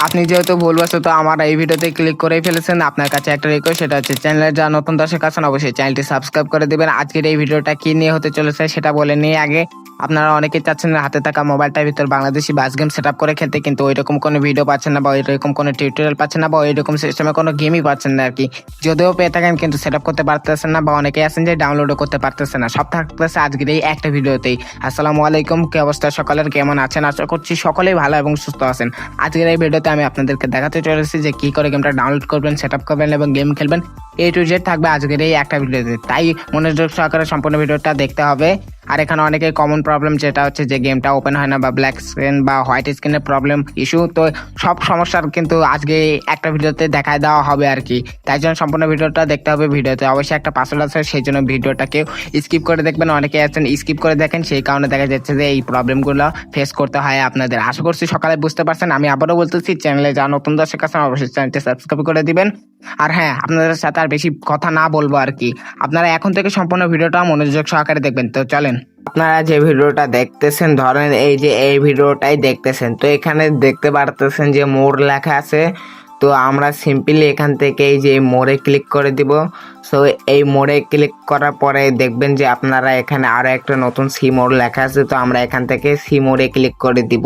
আপনি যেহেতু ভুলবশত আমার এই ভিডিওতে ক্লিক করেই ফেলেছেন, আপনার কাছে একটা রিকোয়েস্ট, সেটা হচ্ছে চ্যানেলে যা নতুন দর্শক আছেন অবশ্যই চ্যানেলটি সাবস্ক্রাইব করে দিবেন। আজকের এই ভিডিওটা কি নিয়ে হতে চলেছে সেটা বলে নিয়ে আগে, আপনারা অনেকেই চাচ্ছেন হাতে থাকা মোবাইলটার ভিতর বাংলাদেশি বাস গেম সেট আপ করে খেলতে, কিন্তু ওইরকম কোনো ভিডিও পাচ্ছেন না বা ওইরকম কোনো টিউটোরিয়াল পাচ্ছেন না বা ওইরকম সিস্টেমে কোনো গেমই পাচ্ছেন না আর কি। যদিও পেয়ে থাকেন কিন্তু সেট আপ করতে পারতেছেন না, বা অনেকেই আছেন যে ডাউনলোডও করতে পারতেছেন না। সব থাকতেছে আজকের এই একটা ভিডিওতেই। আসসালামু আলাইকুম, কি অবস্থা সকালের, কেমন আছেন? আশা করছি সকলেই ভালো এবং সুস্থ আছেন। আজকের এই ভিডিওতে আমি আপনাদেরকে দেখাতে চলেছি যে কি করে গেমটা ডাউনলোড করবেন, সেট আপ করবেন এবং গেম খেলবেন। A to Z থাকবে আজকের এই একটা ভিডিওতে, তাই মনোযোগ সহকারে সম্পূর্ণ ভিডিওটা দেখতে হবে। আর এখানে অনেকের কমন প্রবলেম যেটা হচ্ছে যে গেমটা ওপেন হয় না বা ব্ল্যাক স্ক্রিন বা হোয়াইট স্ক্রিনের প্রবলেম ইস্যু, তো সব সমস্যার কিন্তু আজকে একটা ভিডিওতে দেখায় দেওয়া হবে আর কি। তাই জন্য সম্পূর্ণ ভিডিওটা দেখতে হবে। ভিডিওতে অবশ্যই একটা পাসওয়ার্ড আছে, সেই জন্য ভিডিওটাকে স্কিপ করে দেখবেন। অনেকে আছেন স্কিপ করে দেখেন, সেই কারণে দেখা যাচ্ছে যে এই প্রবলেমগুলো ফেস করতে হয় আপনাদের। আশা করছি সকালে বুঝতে পারছেন। আমি আবারও বলতেছি, চ্যানেলে যা নতুন দর্শক আছেন অবশ্যই চ্যানেলটি সাবস্ক্রাইব করে দিবেন। আর হ্যাঁ, আপনাদের সাথে আর বেশি কথা না বলবো আর কি, আপনারা এখন থেকে সম্পূর্ণ ভিডিওটা মনোযোগ সহকারে দেখবেন। তো চলেন, আপনারা যে ভিডিওটা দেখতেছেন, ধরেন এই যে এই ভিডিওটাই দেখতেছেন, তো এখানে দেখতে পারতেছেন যে মোর লেখা আছে। তো আমরা সিম্পলি এখান থেকে এই যে মোড়ে ক্লিক করে দিব। সো এই মোড়ে ক্লিক করার পরে দেখবেন যে আপনারা এখানে আরো একটা নতুন সি মোড লেখা আছে, তো আমরা এখান থেকে সি মোড়ে ক্লিক করে দিব।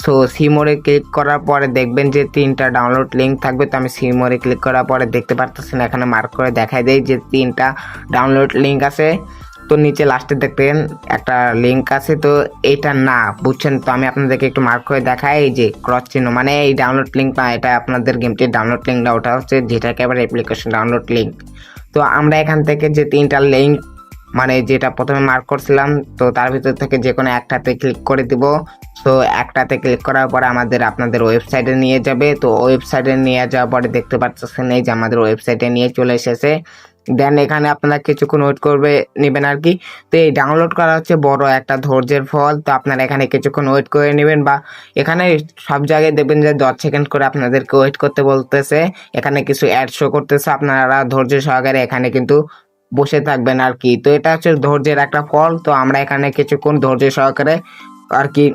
সো সি মোড়ে ক্লিক করার পরে দেখবেন যে 3টা ডাউনলোড লিঙ্ক থাকবে। তো আমি সি মোড়ে ক্লিক করার পরে দেখতে পারতেছেন এখানে মার্ক করে দেখাই দেয় যে 3টা ডাউনলোড লিঙ্ক আছে। তো নিচে লাস্টে দেখবেন একটা লিঙ্ক আছে, তো এইটা না বুঝছেন, তো আমি আপনাদেরকে একটু মার্ক করে দেখাই। এই যে ক্রস চিহ্ন মানে এই ডাউনলোড লিঙ্ক না, এটা আপনাদের গেমটির ডাউনলোড লিঙ্ক না, ওটা হচ্ছে যেটাকে আবার অ্যাপ্লিকেশন ডাউনলোড লিঙ্ক। তো আমরা এখান থেকে যে 3টা লিঙ্ক মানে যেটা প্রথমে মার্ক করছিলাম, তো তার ভিতর থেকে যে কোনো একটাতে ক্লিক করে দিব। তো একটাতে ক্লিক করার পরে আপনাদের ওয়েবসাইটে নিয়ে যাবে। তো ওয়েবসাইটে নিয়ে যাওয়ার পরে দেখতে পাচ্ছেন এই যে আমাদের ওয়েবসাইটে নিয়ে চলে এসেছে। দেন এখানে আপনারা কিছুক্ষণ ওয়েট করবে নেবেন আর কি। তো এই ডাউনলোড করা হচ্ছে বড় একটা ধৈর্যের ফল। তো আপনারা এখানে কিছুক্ষণ ওয়েট করে নেবেন, বা এখানে সব জায়গায় দেখবেন যে 10 সেকেন্ড করে আপনাদেরকে ওয়েট করতে বলতেছে। এখানে কিছু অ্যাড শো করতেছে, আপনারা ধৈর্য সহকারে এখানে কিন্তু বসে থাকবেন আর কি। তো এটা হচ্ছে ধৈর্যের একটা ফল। তো আমরা এখানে কিছুক্ষণ ধৈর্য সহকারে আর কি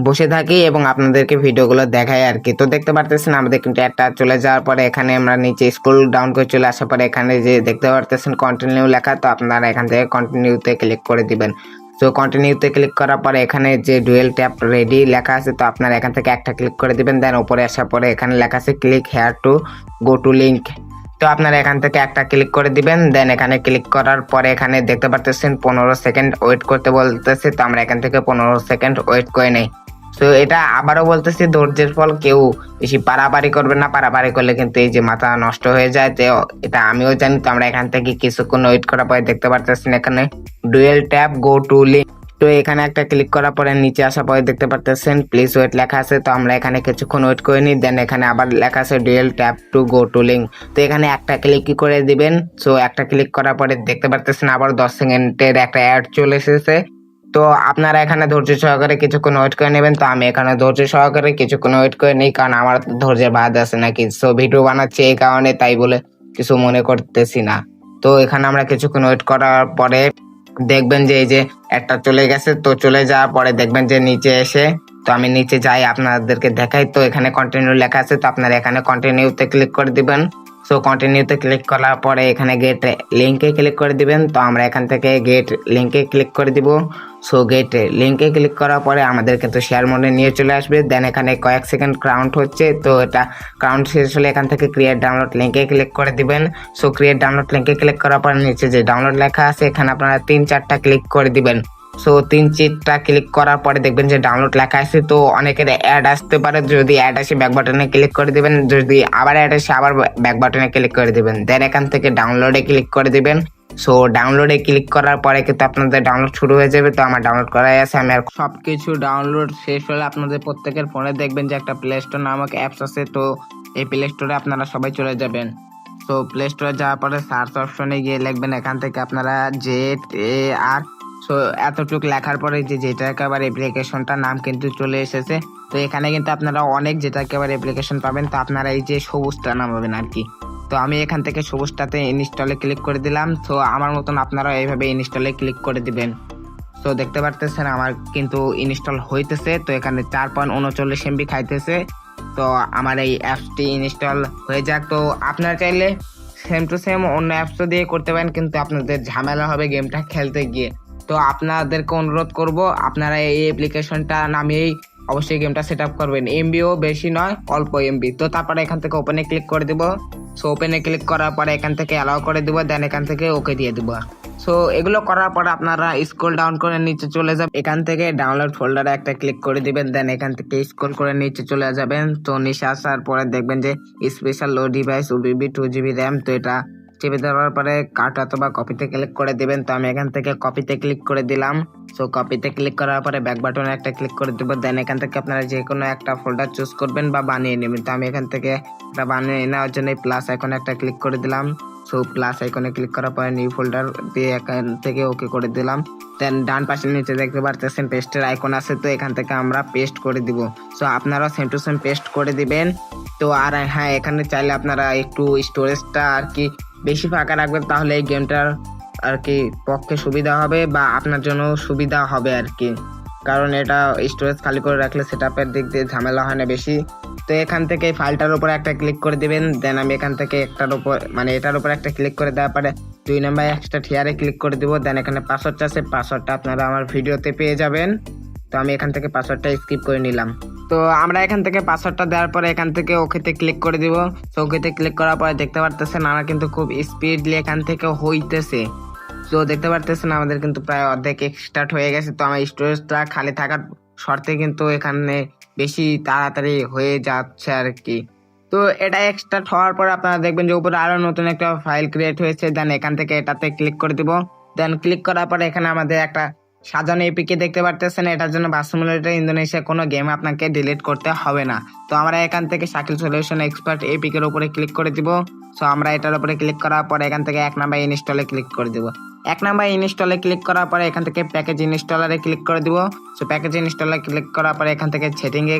বসে থাকি এবং আপনাদেরকে ভিডিওগুলো দেখাই আর কি। তো দেখতে পারতেছেন আমাদের কিন্তু একটা চলে যাওয়ার পরে এখানে আমরা নিচে স্ক্রল ডাউন করে চলে আসার পরে এখানে যে দেখতে পারতেছেন কন্টিনিউ লেখা, তো আপনারা এখান থেকে কন্টিনিউতে ক্লিক করে দিবেন। তো কন্টিনিউতে ক্লিক করার পরে এখানে যে ডুয়েল ট্যাপ রেডি লেখা আছে, তো আপনারা এখান থেকে একটা ক্লিক করে দিবেন। দেন উপরে আসার পরে এখানে লেখা আছে click here to go to link, তো আপনারা এখান থেকে একটা ক্লিক করে দিবেন। দেন এখানে ক্লিক করার পরে এখানে দেখতে পারতেছেন 15 সেকেন্ড ওয়েট করতে বলতেছে, তো আমরা এখান থেকে 15 সেকেন্ড ওয়েট করে নেই। তো এটা আবারও বলতেছি ধৈর্যের ফল, কেউ বেশি পারাপারি করবে না, পারাপারি করলে কিন্তু এই যে মাথা নষ্ট হয়ে যায়। তো এটা আমিও জানি। তো আমরা এখান থেকে কিছুক্ষণ ওয়েট করার পরে দেখতে পারতেছেন এখানে dual tap go to link, তো এখানে একটা ক্লিক করার পরে নিচে আসার পরে দেখতে পারতেছেন প্লিজ ওয়েট লেখা আছে। তো আমরা এখানে কিছুক্ষণ ওয়েট করে নিই। দেন এখানে আবার লেখা আছে dual tap to go to link, তো এখানে একটা ক্লিক করে দিবেন। সো একটা ক্লিক করার পরে দেখতে পারতেছেন আবার 10 সেকেন্ডের একটা অ্যাড চলে এসেছে। তো আপনারা এখানে ধৈর্য সহকারে কিছুক্ষণ ওয়েট করে নেবেন। তো আমি এখানে ধৈর্য সহকারে কিছুক্ষণ ওয়েট করে নিই, কারণ আমার ধৈর্যের বাদ আছে নাকি। সো ভিডিও বানাচ্ছি এই কারণে, তাই বলে কিছু মনে করতেছি না। তো এখানে আমরা কিছুক্ষণ ওয়েট করার পরে দেখবেন যে এই যে একটা চলে গেছে। তো চলে যাওয়ার পরে দেখবেন যে নিচে এসে, তো আমি নিচে যাই আপনাদেরকে দেখাই। তো এখানে কন্টিনিউ লেখা আছে, তো আপনারা এখানে কন্টিনিউতে ক্লিক করে দিবেন। সো কন্টিনিউতে ক্লিক করার পরে এখানে গেট লিঙ্কে ক্লিক করে দিবেন। তো আমরা এখান থেকে গেট লিঙ্কে ক্লিক করে দিব। সো গেট লিঙ্কে ক্লিক করার পরে আমাদের কিন্তু শেয়ার মোডে নিয়ে চলে আসবে। দেন এখানে কয়েক সেকেন্ড কাউন্ট হচ্ছে, তো এটা কাউন্ট শেষ হলে এখান থেকে ক্রিয়েট ডাউনলোড লিঙ্কে ক্লিক করে দিবেন। সো ক্রিয়েট ডাউনলোড লিঙ্কে ক্লিক করার পরে নিচে যে ডাউনলোড লেখা আছে এখানে আপনারা 3-4টা ক্লিক করে দিবেন। সো 3-4টা ক্লিক করার পরে দেখবেন যে ডাউনলোড লেখা আছে। তো অনেকের অ্যাড আসতে পারে, যদি অ্যাড আসে ব্যাক বাটনে ক্লিক করে দিবেন, যদি আবার অ্যাড আসে আবার ব্যাক বাটনে ক্লিক করে দিবেন। দেন এখান থেকে ডাউনলোডে ক্লিক করে দিবেন। সো ডাউনলোডে ক্লিক করার পরে কিন্তু আপনাদের ডাউনলোড শুরু হয়ে যাবে। তো আমার ডাউনলোড করাই আছে, আমি আর সবকিছু ডাউনলোড শেষ হলে আপনাদের প্রত্যেকের ফোনে দেখবেন যে একটা প্লে স্টোর নামক অ্যাপস আছে। তো এই প্লে স্টোরে আপনারা সবাই চলে যাবেন। তো প্লে স্টোরে যাওয়ার পরে সার্চ অপশনে গিয়ে লিখবেন এখান থেকে আপনারা ZAR। সো এতটুকু লেখার পরে যেটাকে আবার অ্যাপ্লিকেশনটার নাম কিন্তু চলে এসেছে। তো এখানে কিন্তু আপনারা অনেক যেটাকে আবার অ্যাপ্লিকেশন পাবেন। তো আপনারা এই যে সবুজটা নামাবেন আর কি। তো আমি এখান থেকে সবুজটাতে ইনস্টলে ক্লিক করে দিলাম। তো আমার মতন আপনারা এইভাবে ইনস্টলে ক্লিক করে দিবেন। তো দেখতে পারতেছেন আমার কিন্তু ইনস্টল হইতেছে। তো এখানে 4.39 MB খাইতেছে। তো আমার এই অ্যাপসটি ইনস্টল হয়ে যাক। তো আপনারা চাইলে সেম টু সেম অন্য অ্যাপসও দিয়ে করতে পারেন, কিন্তু আপনাদের ঝামেলা হবে গেমটা খেলতে গিয়ে। তো আপনাদেরকে অনুরোধ করব আপনারা এই অ্যাপ্লিকেশনটা নামিয়েই অবশ্যই গেমটা সেট আপ করবেন। এমবিও বেশি নয়, অল্প এমবি। তো তারপরে এখান থেকে ওপেনে ক্লিক করে দিব। সো ওপেনে ক্লিক করার পরে এখান থেকে অ্যালাউ করে দিব, দেন এখান থেকে ওকে দিয়ে দিব। সো এগুলো করার পর আপনারা স্ক্রল ডাউন করে নিচে চলে যাবেন, এখান থেকে ডাউনলোড ফোল্ডারে একটা ক্লিক করে দিবেন, দেন এখান থেকে স্ক্রল করে নিচে চলে যাবেন। তো নিচে আসার পরে দেখবেন যে স্পেশাল লো ডিভাইস ওবিবি 2GB র্যাম, তো এটা চেপে দেওয়ার পরে কাট অথবা কপিতে ক্লিক করে দিবেন। তো আমি এখান থেকে কপিতে ক্লিক করে দিলাম। সো কপিতে ক্লিক করার পরে ব্যাক বাটনে একটা ক্লিক করে দিব, দেন এখান থেকে আপনারা যে কোনো একটা ফোল্ডার চুজ করবেন বা বানিয়ে নেবেন। তো আমি এখান থেকে একটা বানিয়ে নেওয়ার জন্য প্লাস আইকনে একটা ক্লিক করে দিলাম। সো প্লাস আইকনে ক্লিক করার পরে নিউ ফোল্ডার দিয়ে এখান থেকে ওকে করে দিলাম। দেন ডান পাশে নিচে দেখতে পারতেছেন পেস্টের আইকন আছে, তো এখান থেকে আমরা পেস্ট করে দিব। সো আপনারা সেম টু সেম পেস্ট করে দিবেন। তো আর হ্যাঁ, এখানে চাইলে আপনারা একটু স্টোরেজটা আর কি বেশি ফাঁকা রাখবেন, তাহলে এই গেমটার আর কি পক্ষে সুবিধা হবে বা আপনার জন্য সুবিধা হবে আর কি। কারণ এটা স্টোরেজ খালি করে রাখলে সেটআপের দিক দিয়ে ঝামেলা হয় না বেশি। তো এখান থেকে ফাইলটার উপর একটা ক্লিক করে দিবেন, দেন আমি এখান থেকে একটার উপর এটার উপর একটা ক্লিক করে দেওয়ার পরে 2 নাম্বার এক্সট্রা থিয়ারে ক্লিক করে দিব। দেন এখানে পাসওয়ার্ডটা আছে, পাসওয়ার্ডটা আপনারা আমার ভিডিওতে পেয়ে যাবেন। তো আমি এখান থেকে পাসওয়ার্ডটা স্কিপ করে নিলাম। তো আমরা এখান থেকে পাসওয়ার্ডটা দেওয়ার পরে এখান থেকে ওকেতে ক্লিক করে দিব। তো ওকেতে ক্লিক করার পরে দেখতে পারতেছেন আমার কিন্তু খুব স্পিডলি এখান থেকে হইতেছে। তো দেখতে পারতেছেন আমাদের কিন্তু প্রায় অর্ধেক স্টার্ট হয়ে গেছে। তো আমার স্টোরেজটা খালি থাকার শর্তে কিন্তু এখানে বেশি তাড়াতাড়ি হয়ে যাচ্ছে আর কি। তো এটা এক্সট্রাক্ট হওয়ার পর আপনারা দেখবেন যে উপরে আরো নতুন একটা ফাইল ক্রিয়েট হয়েছে। দেন এখান থেকে এটাতে ক্লিক করে দিব। দেন ক্লিক করার পরে এখানে আমাদের একটা সাজানো এপিকে দেখতে পারতেছেন। এটার জন্য বাস সিমুলেটর ইন্দোনেশিয়া কোনো গেম আপনাকে ডিলিট করতে হবে না। তো আমরা এখান থেকে শাকিল সলিউশন এক্সপার্ট এপিকের উপরে ক্লিক করে দিব। সো আমরা এটার উপরে ক্লিক করার পরে এখান থেকে 1 নাম্বার ইনস্টলে ক্লিক করে দিব। 1 নাম্বার ইনস্টলে ক্লিক করার পরে এখান থেকে প্যাকেজ ইনস্টলারে ক্লিক করে দিব। সো প্যাকেজ ইনস্টলারে ক্লিক করার পরে এখান থেকে সেটিংয়ে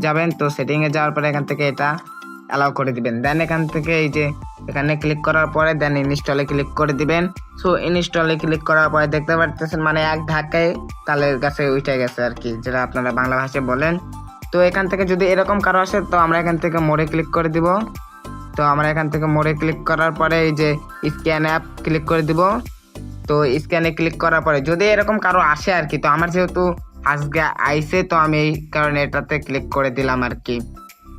যাবেন। তো সেটিংয়ে যাওয়ার পরে এখান থেকে এটা অ্যালাউ করে দিবেন। দেন এখান থেকে এই যে এখানে ক্লিক করার পরে দেন ইনস্টলে ক্লিক করে দিবেন। সো ইনস্টলে ক্লিক করার পরে দেখতে পারতেছেন এক ধাক্কায় তালের কাছে উঠে গেছে আর কি, যেটা আপনারা বাংলা ভাষায় বলেন। তো এখান থেকে যদি এরকম কারো আসে তো আমরা এখান থেকে মোড়ে ক্লিক করে দিব। তো আমরা এখান থেকে মোড়ে ক্লিক করার পরে এই যে স্ক্যান অ্যাপ ক্লিক করে দিব। তো স্ক্যানে ক্লিক করার পরে যদি এরকম কারো আসে আর কি, তো আমার যেহেতু আজকে আইসে তো আমি এই কারণে এটাতে ক্লিক করে দিলাম আর কি।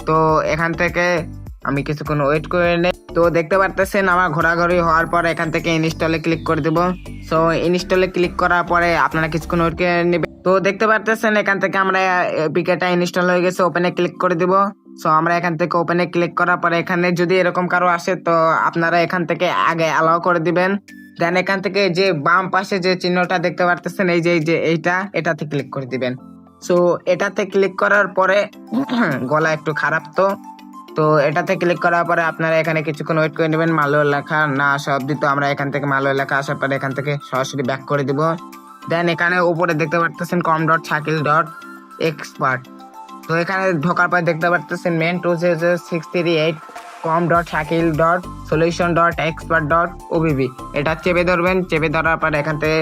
তো এখান থেকে আমি কিছুক্ষণ ওয়েট করে নেই। তো দেখতে পারতেছেন আমার ঘোরাঘুরি হওয়ার পরে এখান থেকে ইনস্টলে ক্লিক করে দিব। সো ইনস্টলে ক্লিক করার পরে আপনারা কিছুক্ষণ ওয়েট করে নেবেন। তো দেখতে পারতেছেন এখান থেকে আমরা এপিকেটা ইনস্টল হয়ে গেছে, ওপেনে ক্লিক করে দিব। সো আমরা এখান থেকে ওপেনে ক্লিক করার পরে এখানে যদি এরকম কারো আসে তো আপনারা এখান থেকে আগে অ্যালাউ করে দিবেন। দেন এখান থেকে যে বাম পাশে যে চিহ্নটা দেখতে পারতেছেন এই যে এটাতে ক্লিক করে দিবেন। সো এটাতে ক্লিক করার পরে গলা একটু খারাপ, তো এটাতে ক্লিক করার পরে আপনারা এখানে কিছুক্ষণ ওয়েট করে নেবেন মালয় লেখা না আসা অব্দি। তো আমরা এখান থেকে মালয় লেখা আসার পরে এখান থেকে সরাসরি ব্যাক করে দিব। দেন এখানে উপরে দেখতে পারতেছেন com.shakil.expert। তো এখানে ঢোকার পর দেখতে পারতেছেন মেন 20638 com.shakil.solution.expert.obb। এটা চেপে ধরবেন, চেপে ধরার পর এখান থেকে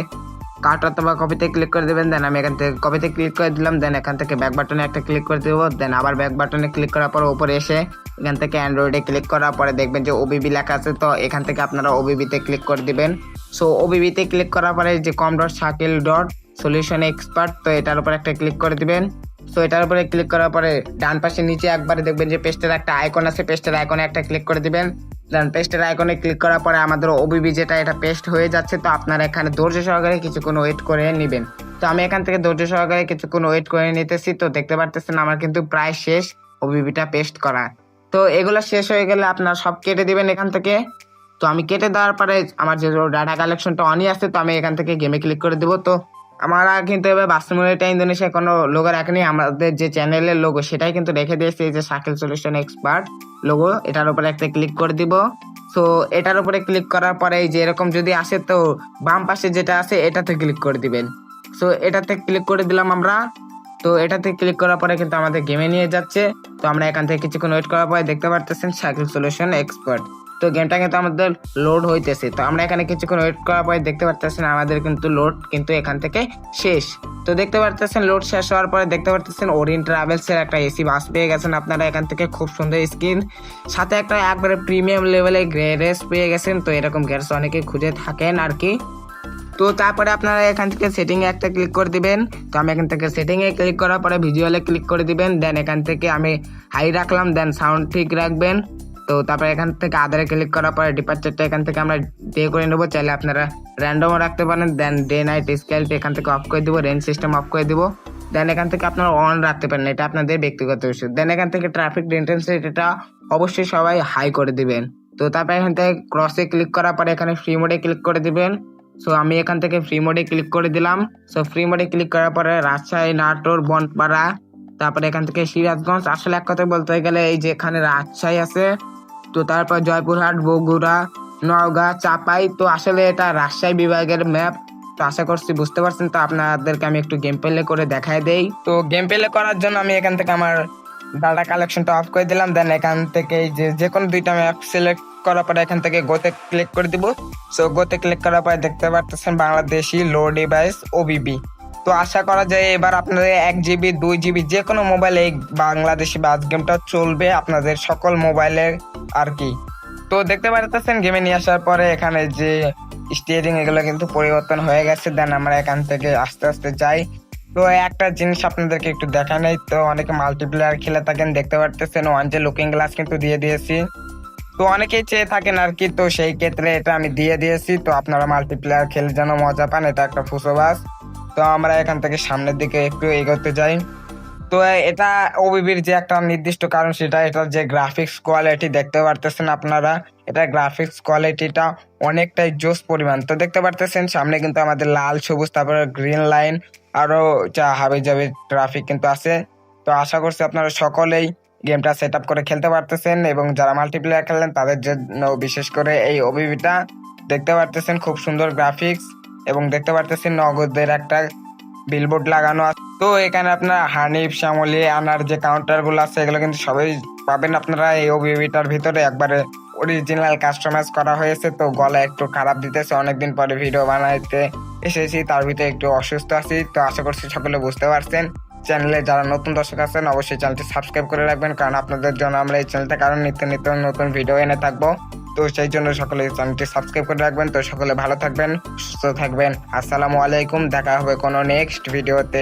কাট অথবা কপিতে ক্লিক করে দেবেন। দেন আমি এখান থেকে কপিতে ক্লিক করে দিলাম। দেন এখান থেকে ব্যাক বাটনে একটা ক্লিক করে দেবো। দেন আবার ব্যাক বাটনে ক্লিক করার পর উপরে এসে এখান থেকে অ্যান্ড্রয়েডে ক্লিক করার পরে দেখবেন যে ওবিবি লেখা আছে, তো এখান থেকে আপনারা ওবিবিতে ক্লিক করে দিবেন। সো ওবিবিতে ক্লিক করার পরে যে com.shakil.solution.expert, তো এটার উপর একটা ক্লিক করে দিবেন। সো এটার উপরে ক্লিক করার পরে ডান পাশে নিচে একবারে দেখবেন যে পেস্টের একটা আইকন আছে, পেস্টের আইকনে একটা ক্লিক করে দিবেন। দেন পেস্টের আইকনে ক্লিক করার পরে আমাদের ওবিবি যেটা এটা পেস্ট হয়ে যাচ্ছে। তো আপনারা এখানে ধৈর্য সহকারে কিছুক্ষণ ওয়েট করে নেবেন। তো আমি এখান থেকে ধৈর্য সহকারে কিছুক্ষণ ওয়েট করে নিতেছি। তো দেখতে পারতেছেন আমার কিন্তু প্রায় শেষ ওবিবিটা পেস্ট করা। তো এগুলো শেষ হয়ে গেলে আপনারা সব কেটে দিবেন এখান থেকে। তো আমি কেটে দেওয়ার পরে আমার যে ডাটা কালেকশনটা অনই আছে, তো আমি এখান থেকে গেমে ক্লিক করে দেবো। তো আমরা কিন্তু এবার বাস্তবতা ইন্দোনেশিয়া কোনো লোগো রাখেনি, আমাদের যে চ্যানেলের লোগো সেটাই কিন্তু রেখে দিয়েছি, এই যে শাকিল সলিউশন এক্সপার্ট লোগো, এটার উপরে একটা ক্লিক করে দিব। সো এটার উপরে ক্লিক করার পরে এই যে এরকম যদি আসে তো বাম পাশে যেটা আছে এটাতে ক্লিক করে দিবেন। সো এটাতে ক্লিক করে দিলাম আমরা। তো এটাতে ক্লিক করার পরে কিন্তু আমাদের গেমে নিয়ে যাচ্ছে। তো আমরা এখান থেকে কিছুক্ষণ ওয়েট করার পরে দেখতে পারতেছেন শাকিল সলিউশন এক্সপার্ট। তো গেমটা কিন্তু আমাদের লোড হইতেছে। তো আমরা এখানে কিছুক্ষণ ওয়েট করার পরে দেখতে পারতেছেন আমাদের কিন্তু লোড কিন্তু এখান থেকে শেষ। তো দেখতে পারতেছেন লোড শেষ হওয়ার পরে দেখতে পারতেছেন ওরিয়েন্ট ট্রাভেলসের একটা এসি বাস পেয়ে গেছেন আপনারা এখান থেকে, খুব সুন্দর স্কিন, সাথে একটা একবারে প্রিমিয়াম লেভেলে গ্যারেজ পেয়ে গেছেন। তো এরকম গ্যারেজ অনেকে খুঁজে থাকেন আর কি। তো তারপরে আপনারা এখান থেকে সেটিং এ একটা ক্লিক করে দিবেন। তো আমি এখান থেকে সেটিং এ ক্লিক করার পরে ভিজুয়ালে ক্লিক করে দিবেন। দেন এখান থেকে আমি হাই রাখলাম, দেন সাউন্ড ঠিক রাখবেন। তো তারপরে এখান থেকে আদারে ক্লিক করার পরে ডিপার্চারটা এখান থেকে আমরা ডে করে নেবো, চাইলে আপনারা র্যান্ডমও রাখতে পারেন। দেন ডে নাইট স্কেলটা এখান থেকে অফ করে দিব, রেঞ্জ সিস্টেম অফ করে দিব। দেন এখান থেকে আপনারা অন রাখতে পারেন, এটা আপনাদের ব্যক্তিগত বিষয়। দেন এখান থেকে ট্রাফিক ইন্টেন্সিটিটা অবশ্যই সবাই হাই করে দিবেন। তো তারপরে এখান থেকে ক্রসে ক্লিক করার পরে এখানে ফ্রি মোডে ক্লিক করে দিবেন। সো আমি এখান থেকে ফ্রি মোডে ক্লিক করে দিলাম। সো ফ্রি মোডে ক্লিক করার পরে রাজশাহী, নাটোর, বনপাড়া, তারপরে এখান থেকে সিরাজগঞ্জ, আসলে এক কথায় বলতে গেলে এই যে এখানে রাজশাহী আছে, তো তারপর জয়পুরহাট, বগুড়া, নওগাঁ, চাপাই। তো আসলে এটা রাজশাহী বিভাগের ম্যাপ। তো আশা করছি বুঝতে পারছেন। তো আপনাদেরকে আমি একটু গেম প্লে করে দেখাই দেই। তো গেম প্লে করার জন্য আমি এখান থেকে আমার ডাটা কালেকশনটা অফ করে দিলাম। দেন এখান থেকে যে কোনো দুইটা ম্যাপ সিলেক্ট করার পরে এখান থেকে গোতে ক্লিক করে দিব। সো গোতে ক্লিক করার পরে দেখতে পারতেছেন বাংলাদেশি লো ডিভাইস ওবিবি। তো আশা করা যায় এবার আপনাদের 1 GB 2 GB যে কোনো মোবাইলে এই বাংলাদেশি বাস গেমটা চলবে আপনাদের সকল মোবাইলের আর কি। তো দেখতে পারতেছেন গেমে নিয়ে আসার পরে এখানে যে স্টিয়ারিং এগুলো কিন্তু পরিবর্তন হয়ে গেছে। দেন আমরা এখান থেকে আস্তে আস্তে যাই। তো একটা জিনিস আপনাদেরকে একটু দেখা নেই। তো অনেকে মাল্টিপ্লেয়ার খেলে থাকেন, দেখতে পারতেছেন ওয়ান যে লুকিং গ্লাস কিন্তু দিয়ে দিয়েছি। তো অনেকেই চেয়ে থাকেন আর কি, তো সেই ক্ষেত্রে এটা আমি দিয়ে দিয়েছি। তো আপনারা মাল্টিপ্লেয়ার খেলে যেন মজা পান, এটা একটা ফুসোবাস। তো আমরা এখান থেকে সামনের দিকে একটু এগোতে যাই। তো এটা ওবিবির যে একটা নির্দিষ্ট কারণ সেটা এটার যে গ্রাফিক্স কোয়ালিটি দেখতে পারতেছেন আপনারা, এটা গ্রাফিক্স কোয়ালিটিটা অনেকটাই জোস পরিমাণ। তো দেখতে পারতেছেন সামনে কিন্তু আমাদের লাল, সবুজ, তারপরে গ্রিন লাইন, আরো যা হাবি জাবি ট্রাফিক কিন্তু আছে। তো আশা করছি আপনারা সকলেই গেমটা সেট আপ করে খেলতে পারতেছেন, এবং যারা মাল্টিপ্লেয়ার খেলেন তাদের জন্য বিশেষ করে এই ওবিবিটা। দেখতে পারতেছেন খুব সুন্দর গ্রাফিক্স, এবং দেখতে পারতেছেন নগদের একটা বিলবোর্ড লাগানো আছে। তো এখানে আপনার হানিফ, শ্যামলি, আনার যে কাউন্টার গুলো আছে এগুলো কিন্তু সবাই পাবেন আপনারা এই ওবিবিটার ভিতরে। একবারে অরিজিনাল কাস্টমাইজ করা হয়েছে। তো গলা একটু খারাপ দিতেছে, অনেকদিন পরে ভিডিও বানাইতে এসেছি, তার ভিতরে একটু অসুস্থ আছি। তো আশা করছি সকলে বুঝতে পারছেন। চ্যানেলে যারা নতুন দর্শক আছেন অবশ্যই চ্যানেলটি সাবস্ক্রাইব করে রাখবেন, কারণ আপনাদের জন্য আমরা এই চ্যানেলটা কারণ নিত্য নিত্য নতুন ভিডিও এনে থাকবো। তো সেই জন্য সকলে চ্যানেলটি সাবস্ক্রাইব করে রাখবেন। তো সকলে ভালো থাকবেন, সুস্থ থাকবেন। আসসালামু আলাইকুম, দেখা হবে কোনো নেক্সট ভিডিওতে।